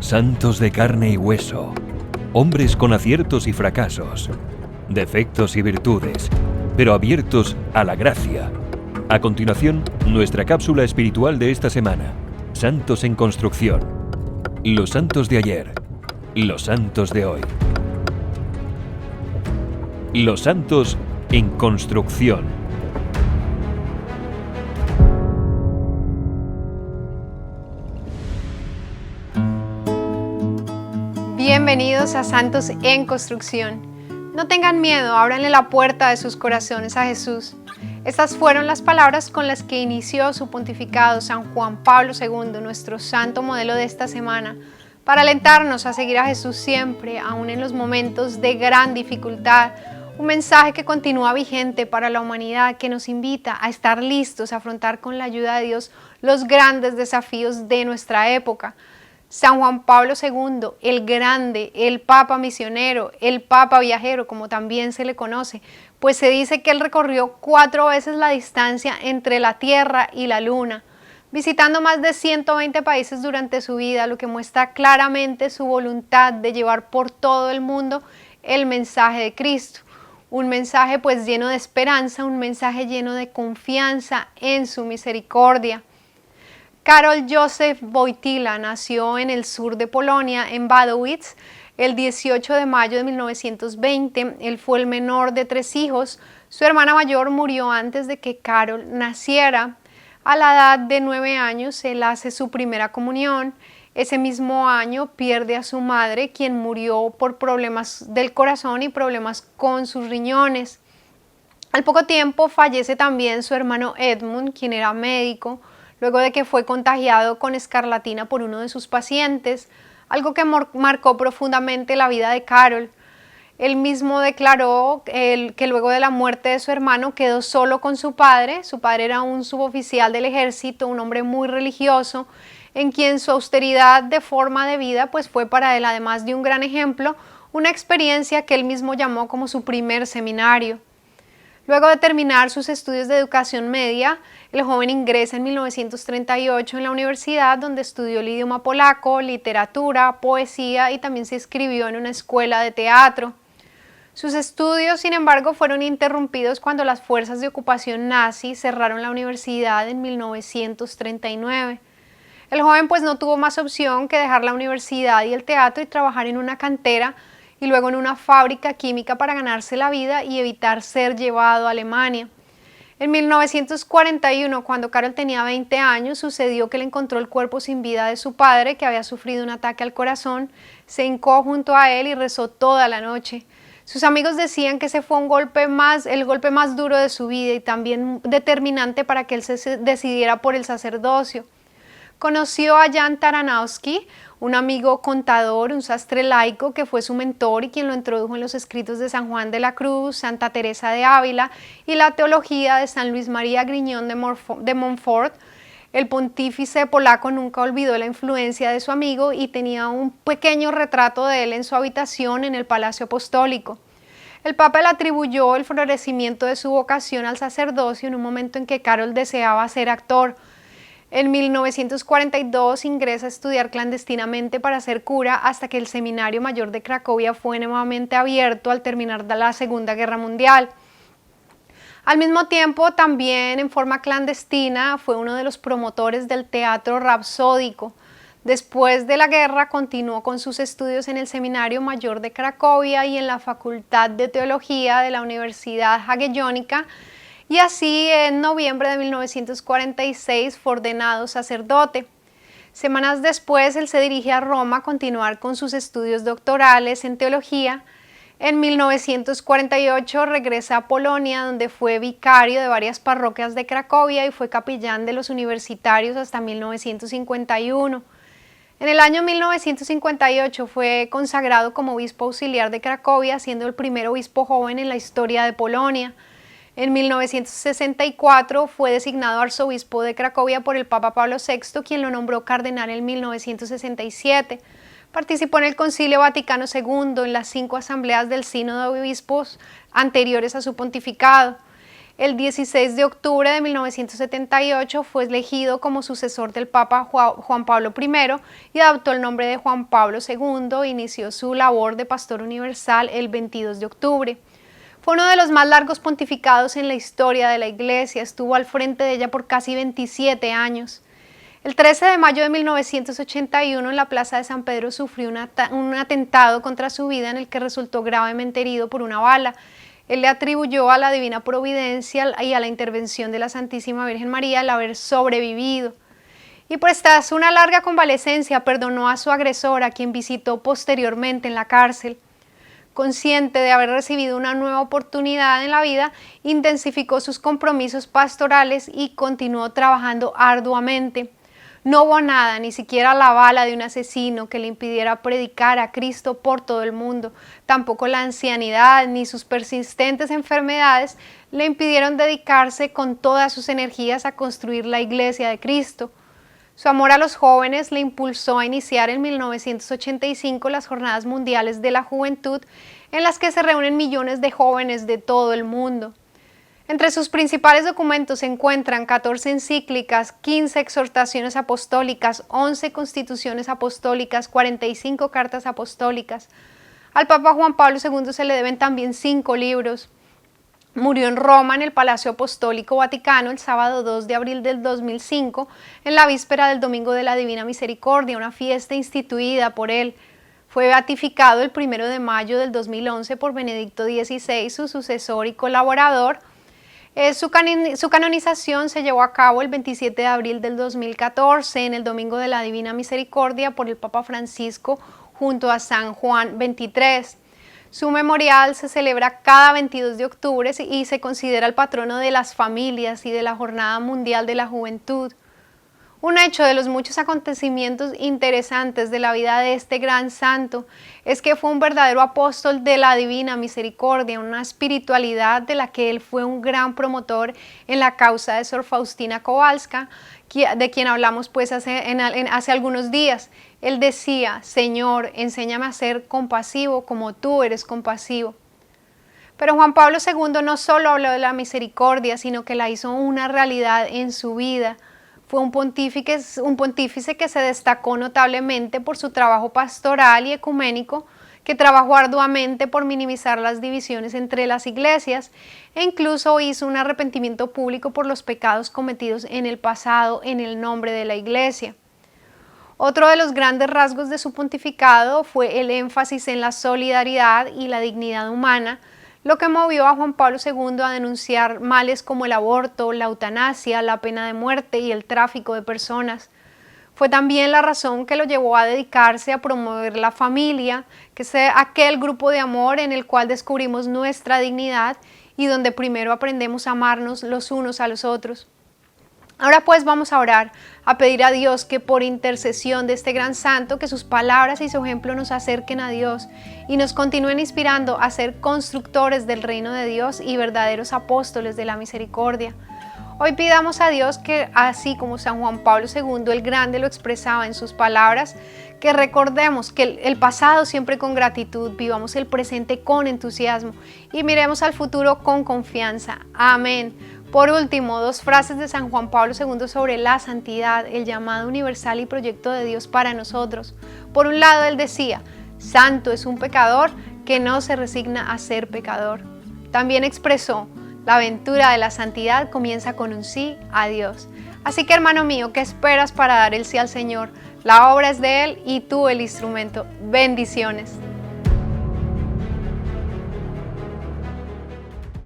Santos de carne y hueso, hombres con aciertos y fracasos, defectos y virtudes, pero abiertos a la gracia. A continuación, nuestra cápsula espiritual de esta semana. Santos en construcción. Los santos de ayer. Los santos de hoy. Los santos en construcción. Bienvenidos a Santos en Construcción. No tengan miedo, ábranle la puerta de sus corazones a Jesús. Estas fueron las palabras con las que inició su pontificado San Juan Pablo II, nuestro santo modelo de esta semana, para alentarnos a seguir a Jesús siempre, aún en los momentos de gran dificultad. Un mensaje que continúa vigente para la humanidad, que nos invita a estar listos a afrontar con la ayuda de Dios los grandes desafíos de nuestra época. San Juan Pablo II, el grande, el Papa misionero, el Papa viajero, como también se le conoce, pues se dice que él recorrió 4 veces la distancia entre la Tierra y la Luna, visitando más de 120 países durante su vida, lo que muestra claramente su voluntad de llevar por todo el mundo el mensaje de Cristo. Un mensaje pues lleno de esperanza, un mensaje lleno de confianza en su misericordia. Karol Józef Wojtyła nació en el sur de Polonia, en Wadowice, el 18 de mayo de 1920. Él fue el menor de 3 hijos. Su hermana mayor murió antes de que Karol naciera. A la edad de 9 años, él hace su primera comunión. Ese mismo año pierde a su madre, quien murió por problemas del corazón y problemas con sus riñones. Al poco tiempo fallece también su hermano Edmund, quien era médico, luego de que fue contagiado con escarlatina por uno de sus pacientes, algo que marcó profundamente la vida de Karol. Él mismo declaró que luego de la muerte de su hermano quedó solo con su padre. Su padre era un suboficial del ejército, un hombre muy religioso, en quien su austeridad de forma de vida pues fue para él, además de un gran ejemplo, una experiencia que él mismo llamó como su primer seminario. Luego de terminar sus estudios de educación media, el joven ingresa en 1938 en la universidad, donde estudió el idioma polaco, literatura, poesía y también se inscribió en una escuela de teatro. Sus estudios, sin embargo, fueron interrumpidos cuando las fuerzas de ocupación nazi cerraron la universidad en 1939. El joven pues no tuvo más opción que dejar la universidad y el teatro y trabajar en una cantera y luego en una fábrica química para ganarse la vida y evitar ser llevado a Alemania. En 1941, cuando Karol tenía 20 años, sucedió que le encontró el cuerpo sin vida de su padre, que había sufrido un ataque al corazón. Se hincó junto a él y rezó toda la noche. Sus amigos decían que ese fue el golpe más duro de su vida y también determinante para que él se decidiera por el sacerdocio. Conoció a Jan Taranowski, un amigo contador, un sastre laico que fue su mentor y quien lo introdujo en los escritos de San Juan de la Cruz, Santa Teresa de Ávila y la teología de San Luis María Griñón de Montfort. El pontífice polaco nunca olvidó la influencia de su amigo y tenía un pequeño retrato de él en su habitación en el Palacio Apostólico. El Papa le atribuyó el florecimiento de su vocación al sacerdocio en un momento en que Karol deseaba ser actor. En 1942 ingresa a estudiar clandestinamente para ser cura hasta que el Seminario Mayor de Cracovia fue nuevamente abierto al terminar la Segunda Guerra Mundial. Al mismo tiempo, también en forma clandestina, fue uno de los promotores del teatro rapsódico. Después de la guerra continuó con sus estudios en el Seminario Mayor de Cracovia y en la Facultad de Teología de la Universidad Jagellónica, y así en noviembre de 1946 fue ordenado sacerdote. Semanas después él se dirige a Roma a continuar con sus estudios doctorales en teología. En 1948 regresa a Polonia, donde fue vicario de varias parroquias de Cracovia y fue capellán de los universitarios hasta 1951. En el año 1958 fue consagrado como obispo auxiliar de Cracovia, siendo el primer obispo joven en la historia de Polonia. En 1964 fue designado arzobispo de Cracovia por el Papa Pablo VI, quien lo nombró cardenal en 1967. Participó en el Concilio Vaticano II, en las 5 asambleas del Sínodo de Obispos anteriores a su pontificado. El 16 de octubre de 1978 fue elegido como sucesor del Papa Juan Pablo I y adoptó el nombre de Juan Pablo II. Inició su labor de pastor universal el 22 de octubre. Fue uno de los más largos pontificados en la historia de la Iglesia, estuvo al frente de ella por casi 27 años. El 13 de mayo de 1981 en la Plaza de San Pedro sufrió un atentado contra su vida en el que resultó gravemente herido por una bala. Él le atribuyó a la divina providencia y a la intervención de la Santísima Virgen María el haber sobrevivido. Y tras una larga convalecencia perdonó a su agresor, a quien visitó posteriormente en la cárcel. Consciente de haber recibido una nueva oportunidad en la vida, intensificó sus compromisos pastorales y continuó trabajando arduamente. No hubo nada, ni siquiera la bala de un asesino, que le impidiera predicar a Cristo por todo el mundo. Tampoco la ancianidad ni sus persistentes enfermedades le impidieron dedicarse con todas sus energías a construir la Iglesia de Cristo. Su amor a los jóvenes le impulsó a iniciar en 1985 las Jornadas Mundiales de la Juventud, en las que se reúnen millones de jóvenes de todo el mundo. Entre sus principales documentos se encuentran 14 encíclicas, 15 exhortaciones apostólicas, 11 constituciones apostólicas, 45 cartas apostólicas. Al Papa Juan Pablo II se le deben también 5 libros. Murió en Roma, en el Palacio Apostólico Vaticano, el sábado 2 de abril del 2005, en la víspera del Domingo de la Divina Misericordia, una fiesta instituida por él. Fue beatificado el 1 de mayo del 2011 por Benedicto XVI, su sucesor y colaborador. Su canonización se llevó a cabo el 27 de abril del 2014, en el Domingo de la Divina Misericordia, por el Papa Francisco junto a San Juan XXIII. Su memorial se celebra cada 22 de octubre y se considera el patrono de las familias y de la Jornada Mundial de la Juventud. Un hecho de los muchos acontecimientos interesantes de la vida de este gran santo es que fue un verdadero apóstol de la Divina Misericordia, una espiritualidad de la que él fue un gran promotor en la causa de Sor Faustina Kowalska, de quien hablamos hace algunos días. Él decía: Señor, enséñame a ser compasivo como tú eres compasivo. Pero Juan Pablo II no solo habló de la misericordia, sino que la hizo una realidad en su vida. Fue un pontífice que se destacó notablemente por su trabajo pastoral y ecuménico, que trabajó arduamente por minimizar las divisiones entre las iglesias e incluso hizo un arrepentimiento público por los pecados cometidos en el pasado en el nombre de la Iglesia. Otro de los grandes rasgos de su pontificado fue el énfasis en la solidaridad y la dignidad humana, lo que movió a Juan Pablo II a denunciar males como el aborto, la eutanasia, la pena de muerte y el tráfico de personas. Fue también la razón que lo llevó a dedicarse a promover la familia, que es aquel grupo de amor en el cual descubrimos nuestra dignidad y donde primero aprendemos a amarnos los unos a los otros. Ahora pues vamos a orar, a pedir a Dios que por intercesión de este gran santo, que sus palabras y su ejemplo nos acerquen a Dios y nos continúen inspirando a ser constructores del reino de Dios y verdaderos apóstoles de la misericordia. Hoy pidamos a Dios que, así como San Juan Pablo II el Grande lo expresaba en sus palabras, que recordemos que el pasado siempre con gratitud, vivamos el presente con entusiasmo y miremos al futuro con confianza. Amén. Por último, 2 frases de San Juan Pablo II sobre la santidad, el llamado universal y proyecto de Dios para nosotros. Por un lado, él decía: santo es un pecador que no se resigna a ser pecador. También expresó: la aventura de la santidad comienza con un sí a Dios. Así que, hermano mío, ¿qué esperas para dar el sí al Señor? La obra es de Él y tú el instrumento. Bendiciones.